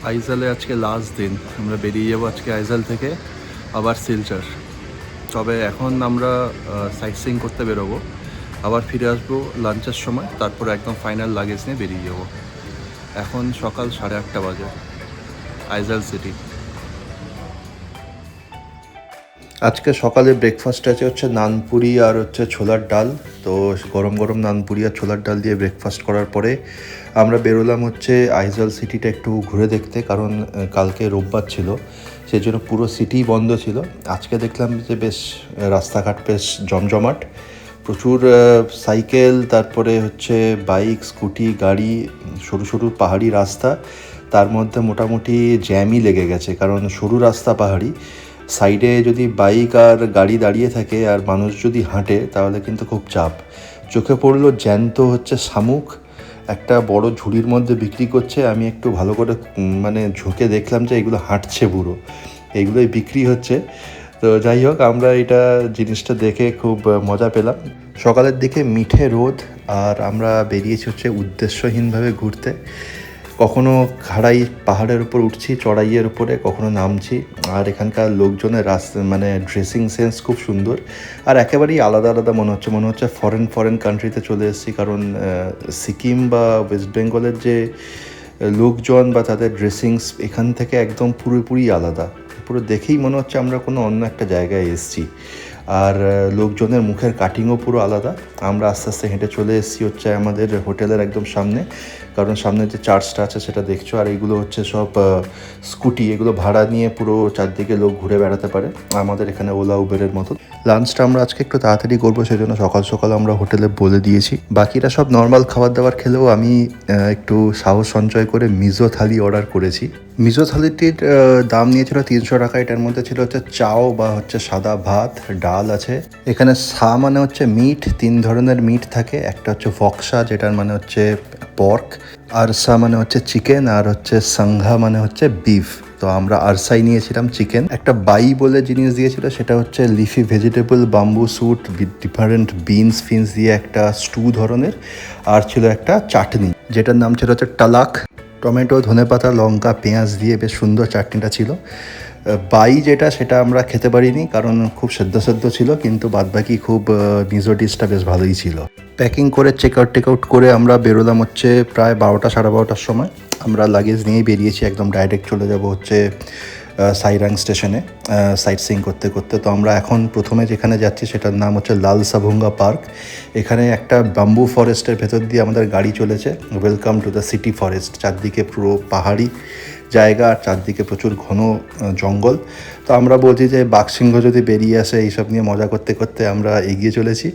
আইজালে আজকে লাস্ট দিন, আমরা বেরিয়ে যাবো আজকে আইজাল থেকে আবার শিলচর। তবে এখন আমরা সাইট সিইং করতে বেরোবো, আবার ফিরে আসবো লাঞ্চের সময়, তারপরে একদম ফাইনাল লাগেজ নিয়ে বেরিয়ে যাবো। এখন সকাল 8:30 বাজে, আইজাল সিটি। আজকে সকালে ব্রেকফাস্ট আছে হচ্ছে নানপুরি আর হচ্ছে ছোলার ডাল। তো গরম গরম নানপুরি আর ছোলার ডাল দিয়ে ব্রেকফাস্ট করার পরে আমরা বেরোলাম হচ্ছে আইজল সিটিটা একটু ঘুরে দেখতে, কারণ কালকে রোববার ছিল, সেই জন্য পুরো সিটি বন্ধ ছিল। আজকে দেখলাম যে বেশ রাস্তাঘাট বেশ জমজমাট, প্রচুর সাইকেল, তারপরে হচ্ছে বাইক, স্কুটি, গাড়ি, সরু সরু পাহাড়ি রাস্তা, তার মধ্যে মোটামুটি জ্যামই লেগে গেছে, কারণ সরু রাস্তা পাহাড়ি, সাইডে যদি বাইক আর গাড়ি দাঁড়িয়ে থাকে আর মানুষ যদি হাঁটে তাহলে কিন্তু খুব চাপ। চোখে পড়লো জ্যান্ত হচ্ছে শামুক একটা বড় ঝুড়ির মধ্যে বিক্রি করছে। আমি একটু ভালো করে মানে ঝুঁকে দেখলাম যে এগুলো হাঁটছে, পুরো এইগুলোই বিক্রি হচ্ছে। তো যাই হোক, আমরা এটা জিনিসটা দেখে খুব মজা পেলাম। সকালের দিকে মিঠে রোদ, আর আমরা বেরিয়েছি হচ্ছে উদ্দেশ্যহীনভাবে ঘুরতে। কখনো খাড়াই পাহাড়ের উপর উঠছি, চড়াইয়ের উপরে, কখনো নামছি। আর এখানকার লোকজনের মানে ড্রেসিং সেন্স খুব সুন্দর, আর একেবারেই আলাদা আলাদা মনে হচ্ছে ফরেন কান্ট্রিতে চলে এসেছি। কারণ সিকিম বা ওয়েস্ট বেঙ্গলের যে লোকজন বা তাদের ড্রেসিংস এখান থেকে একদম পুরোপুরি আলাদা। পুরো দেখেই মনে হচ্ছে আমরা কোনো অন্য একটা জায়গায় এসেছি। আর লোকজনের মুখের কাটিংও পুরো আলাদা। আমরা আস্তে আস্তে হেঁটে চলে এসেছি হচ্ছে আমাদের হোটেলের একদম সামনে, কারণ সামনে যে চার্চটা আছে সেটা দেখছো। আর এইগুলো হচ্ছে সব স্কুটি, এগুলো ভাড়া নিয়ে পুরো চারদিকে লোক ঘুরে বেড়াতে পারে, আমাদের এখানে ওলা উবেরের মতো। লাঞ্চটা আমরা আজকে একটু তাড়াতাড়ি করবো, সেই জন্য সকাল সকাল আমরা হোটেলে বলে দিয়েছি। বাকিরা সব নর্মাল খাবার দাবার খেলেও আমি একটু সাহস সঞ্চয় করে মিজো থালি অর্ডার করেছি। মিজো থালিটির দাম নিয়েছিল 300 টাকা। এটার মধ্যে ছিল হচ্ছে চাও বা হচ্ছে সাদা ভাত, ডাল আছে। এখানে সা মানে হচ্ছে মিট, 3 ধরনের মিট থাকে। একটা হচ্ছে ফক্সা, যেটার মানে হচ্ছে পর্ক, আরসা মানে হচ্ছে চিকেন, আর হচ্ছে সাংঘা মানে হচ্ছে বিফ। তো আমরা আরসাই নিয়েছিলাম, চিকেন। একটা বাই বলে জিনিস দিয়েছিল, সেটা হচ্ছে leafy vegetable, bamboo shoot, different beans fins দিয়ে একটা স্টু ধরনের। আর ছিল একটা চাটনি, যেটার নাম ছিল হচ্ছে টালাক। টমেটো, ধনেপাতা, লঙ্কা, পেঁয়াজ দিয়ে বেশ সুন্দর চাটনিটা ছিল। বাই যেটা, সেটা আমরা খেতে পারিনি, কারণ খুব সেদ্ধ ছিল, কিন্তু বাদবাকি খুব মিজো ডিশটা বেশ ভালোই ছিল। প্যাকিং করে চেকআউট করে আমরা বেরোলাম হচ্ছে প্রায় 12টা 12:30টার সময়। আমরা লাগেজ নিয়েই বেরিয়েছি, একদম ডাইরেক্ট চলে যাব হচ্ছে সাইরাং স্টেশনে সাইট সিইং করতে করতে। তো আমরা এখন প্রথমে যেখানে যাচ্ছি সেটার নাম হচ্ছে লাল সাভুঙ্গা পার্ক। এখানে একটা বাম্বু ফরেস্টের ভেতর দিয়ে আমাদের গাড়ি চলেছে। Welcome to the city forest. চারদিকে পুরো পাহাড়ি জায়গা, আর চারদিকে প্রচুর ঘন জঙ্গল। তো আমরা বলছি যে বাঘসিংহ যদি বেরিয়ে আসে, এইসব নিয়ে মজা করতে করতে আমরা এগিয়ে চলেছি।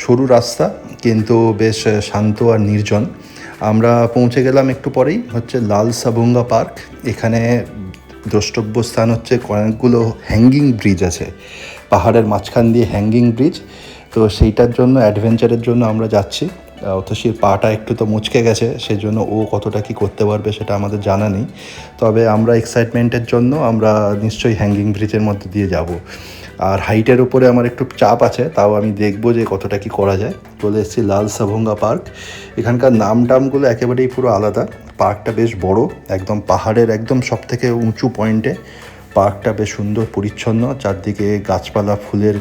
সরু রাস্তা, কিন্তু বেশ শান্ত আর নির্জন। আমরা পৌঁছে গেলাম একটু পরেই হচ্ছে লাল সাভুঙ্গা পার্ক। এখানে দ্রষ্টব্য স্থান হচ্ছে কয়েকগুলো হ্যাঙ্গিং ব্রিজ আছে, পাহাড়ের মাঝখান দিয়ে হ্যাঙ্গিং ব্রিজ। তো সেইটার জন্য, অ্যাডভেঞ্চারের জন্য আমরা যাচ্ছি। অথশীর পাটা একটু তো মুচকে গেছে, সেই জন্য ও কতটা কি করতে পারবে সেটা আমাদের জানা নেই। তবে আমরা এক্সাইটমেন্টের জন্য আমরা নিশ্চয়ই হ্যাঙ্গিং ব্রিজের মধ্যে দিয়ে যাব। আর হাইটের উপরে আমার একটু চাপ আছে, তাও আমি দেখবো যে কতটা কি করা যায়। চলে এসেছি লাল সাভুঙ্গা পার্ক। এখানকার নামটামগুলো একেবারেই পুরো আলাদা। পার্কটা বেশ বড়, একদম পাহাড়ের একদম সব থেকে উঁচু পয়েন্টে। পার্কটা বেশ সুন্দর পরিচ্ছন্ন, চারদিকে গাছপালা, ফুলের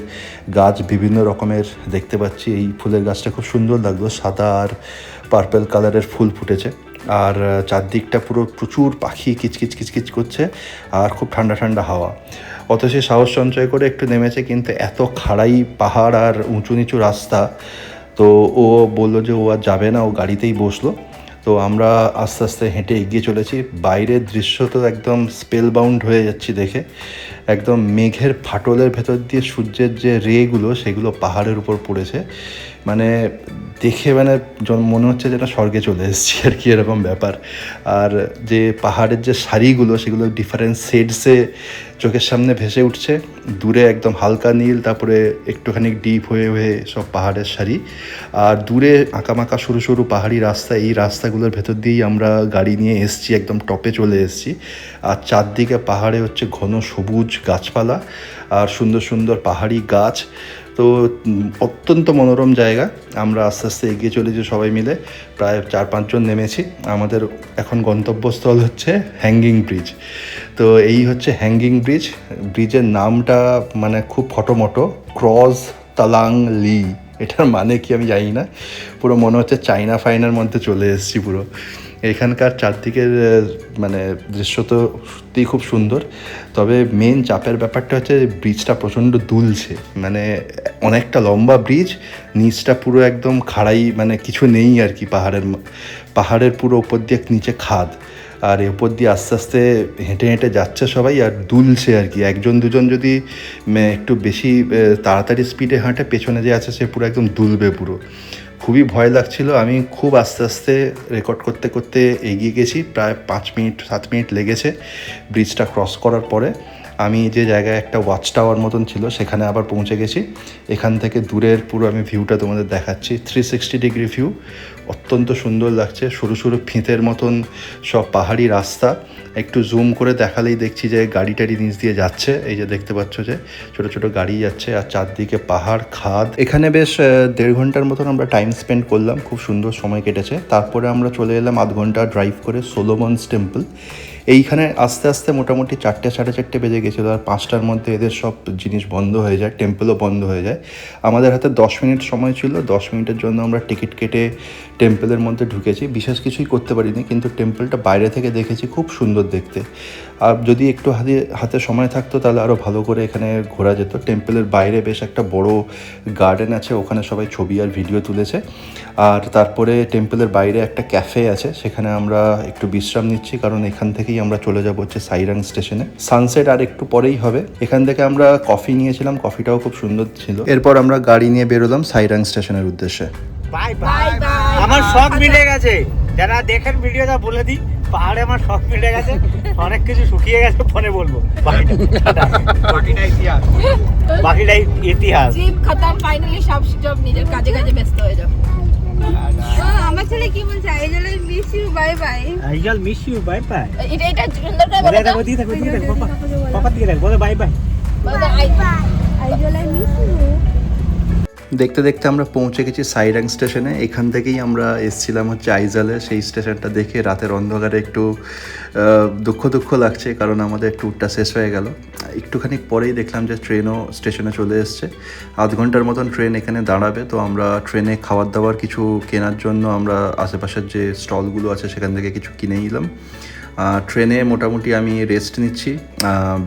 গাছ বিভিন্ন রকমের দেখতে পাচ্ছি। এই ফুলের গাছটা খুব সুন্দর লাগলো, সাদা আর পার্পেল কালারের ফুল ফুটেছে। আর চারদিকটা পুরো প্রচুর পাখি কিচকিচ করছে, আর খুব ঠান্ডা ঠান্ডা হাওয়া। অথচ সাহস সঞ্চয় করে একটু নেমেছে, কিন্তু এত খাড়াই পাহাড় আর উঁচু নিচু রাস্তা, তো ও বললো যে ও আর যাবে না, ও গাড়িতেই বসলো। তো আমরা আস্তে আস্তে হেঁটে এগিয়ে চলেছি। বাইরের দৃশ্য তো একদম স্পেল বাউন্ড হয়ে যাচ্ছি দেখে। একদম মেঘের ফাটলের ভেতর দিয়ে সূর্যের যে রেগুলো, সেগুলো পাহাড়ের উপর পড়েছে। মানে দেখে মানে মনে হচ্ছে যেটা স্বর্গে চলে এসেছি আর কি, এরকম ব্যাপার। আর যে পাহাড়ের যে সারিগুলো, সেগুলো ডিফারেন্ট শেডসে চোখের সামনে ভেসে উঠছে। দূরে একদম হালকা নীল, তারপরে একটুখানি ডিপ হয়ে হয়ে সব পাহাড়ের সারি, আর দূরে আঁকামাঁকা সরু সরু পাহাড়ি রাস্তা। এই রাস্তাগুলোর ভেতর দিয়েই আমরা গাড়ি নিয়ে এসেছি, একদম টপে চলে এসেছি। আর চারদিকে পাহাড়ে হচ্ছে ঘন সবুজ গাছপালা আর সুন্দর সুন্দর পাহাড়ি গাছ। তো অত্যন্ত মনোরম জায়গা। আমরা আস্তে আস্তে এগিয়ে চলেছি সবাই মিলে, প্রায় 4-5 জন নেমেছি। আমাদের এখন গন্তব্যস্থল হচ্ছে হ্যাঙ্গিং ব্রিজ। তো এই হচ্ছে হ্যাঙ্গিং ব্রিজ। ব্রিজের নামটা মানে খুব ফটোমটো, ক্রস তালাং লি। এটার মানে কি আমি জানি না, পুরো মনে হচ্ছে চাইনা ফাইনার মধ্যে চলে এসেছি পুরো। এখানকার চারদিকের মানে দৃশ্য তো সত্যিই খুব সুন্দর, তবে মেন চাপের ব্যাপারটা হচ্ছে ব্রিজটা প্রচণ্ড দুলছে, মানে অনেকটা লম্বা ব্রিজ, নিচটা পুরো একদম খাড়াই, মানে কিছু নেই আর কি, পাহাড়ের পুরো ওপর দিয়ে নিচে খাদ, আর এর উপর দিয়ে আস্তে আস্তে হেঁটে হেঁটে যাচ্ছে সবাই আর দুলছে আর কি। একজন দুজন যদি একটু বেশি তাড়াতাড়ি স্পিডে হাঁটে, পেছনে যে আছে সে পুরো একদম দুলবে পুরো। খুবই ভয় লাগছিল। আমি খুব আস্তে আস্তে রেকর্ড করতে করতে এগিয়ে গেছি, প্রায় 5-7 মিনিট লেগেছে ব্রিজটা ক্রস করার পরে। আমি যে জায়গায় একটা ওয়াচ টাওয়ার মতন ছিল সেখানে আবার পৌঁছে গেছি। এখান থেকে দূরের পুরো আমি ভিউটা তোমাদের দেখাচ্ছি, 360 ডিগ্রি ভিউ, অত্যন্ত সুন্দর লাগছে। সরু সরু ফিতের মতন সব পাহাড়ি রাস্তা, একটু জুম করে দেখালেই দেখছি যে গাড়ি টাড়ি নিচ দিয়ে যাচ্ছে, এই যে দেখতে পাচ্ছ যে ছোটো ছোটো গাড়ি যাচ্ছে, আর চারদিকে পাহাড় খাদ। এখানে বেশ 1.5 ঘন্টার মতন আমরা টাইম স্পেন্ড করলাম, খুব সুন্দর সময় কেটেছে। তারপরে আমরা চলে এলাম আধ ঘন্টা ড্রাইভ করে সোলোমনস টেম্পল। এইখানে আস্তে আস্তে মোটামুটি 4-4:30 বেজে গেছিলো, আর 5টার মধ্যে এদের সব জিনিস বন্ধ হয়ে যায়, টেম্পলও বন্ধ হয়ে যায়। আমাদের হাতে 10 মিনিট সময় ছিল, 10 মিনিটের জন্য আমরা টিকিট কেটে টেম্পলের মধ্যে ঢুকেছি। বিশেষ কিছুই করতে পারিনি, কিন্তু টেম্পলটা বাইরে থেকে দেখেছি, খুব সুন্দর দেখতে। আর যদি একটু হাতে সময় থাকতো তাহলে আরও ভালো করে এখানে ঘোরা যেত। টেম্পলের বাইরে বেশ একটা বড় গার্ডেন আছে, ওখানে সবাই ছবি আর ভিডিও তুলেছে। আর তারপরে টেম্পলের বাইরে একটা ক্যাফে আছে, সেখানে আমরা একটু বিশ্রাম নিচ্ছি, কারণ এখান থেকেই আমরা চলে যাবো হচ্ছে সাইরাং স্টেশনে। সানসেট আর একটু পরেই হবে। এখান থেকে আমরা কফি নিয়েছিলাম, কফিটাও খুব সুন্দর ছিল। এরপর আমরা গাড়ি নিয়ে বেরোলাম সাইরাং স্টেশনের উদ্দেশ্যে। Bye bye. আমার শখ মিটে গেছে, যারা দেখেন ভিডিওটা বলে দিই, পাহাড়ে আমার শখ মিটে গেছে, অনেক কিছু শুকিয়ে গেছে, পরে বলবো। বাকিটাই ইতিহাস। ট্রিপ খতম, ফাইনালি সব নিজের কাজে কাজে ব্যস্ত হয়ে যাও। আমার ছেলে কি বলছে, Aizawl I miss you, bye bye. Aizawl miss you, bye bye. এটা সুন্দর করে বলে দাও। দিয়ে থাকো পাপা দিয়ে থাকো, বলে bye bye. Aizawl I miss you. দেখতে দেখতে আমরা পৌঁছে গেছি সাইরাং স্টেশনে। এখান থেকেই আমরা এসছিলাম হচ্ছে আইজলে। সেই স্টেশনটা দেখে রাতের অন্ধকারে একটু দুঃখ লাগছে, কারণ আমাদের ট্যুরটা শেষ হয়ে গেল। একটুখানি পরেই দেখলাম যে ট্রেনও স্টেশনে চলে এসছে। আধ ঘন্টার মতন ট্রেন এখানে দাঁড়াবে। তো আমরা ট্রেনে খাবার দাবার কিছু কেনার জন্য আমরা আশেপাশের যে স্টলগুলো আছে সেখান থেকে কিছু কিনে নিলাম। ট্রেনে মোটামুটি আমি রেস্ট নিচ্ছি,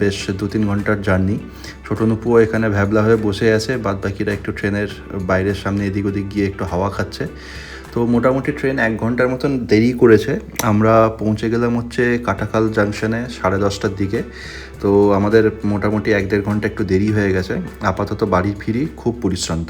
বেশ 2-3 ঘন্টার জার্নি। ছোটো নুপুও এখানে ভ্যাবলা হয়ে বসে আছে, বাদবাকিরা একটু ট্রেনের বাইরের সামনে এদিক ওদিক গিয়ে একটু হাওয়া খাচ্ছে। তো মোটামুটি ট্রেন 1 ঘন্টার মতন দেরি করেছে। আমরা পৌঁছে গেলাম হচ্ছে কাটাখাল জাংশনে 10:30টার দিকে। তো আমাদের মোটামুটি 1-1.5 ঘন্টা একটু দেরি হয়ে গেছে। আপাতত বাড়ি ফিরি খুব পরিশ্রান্ত।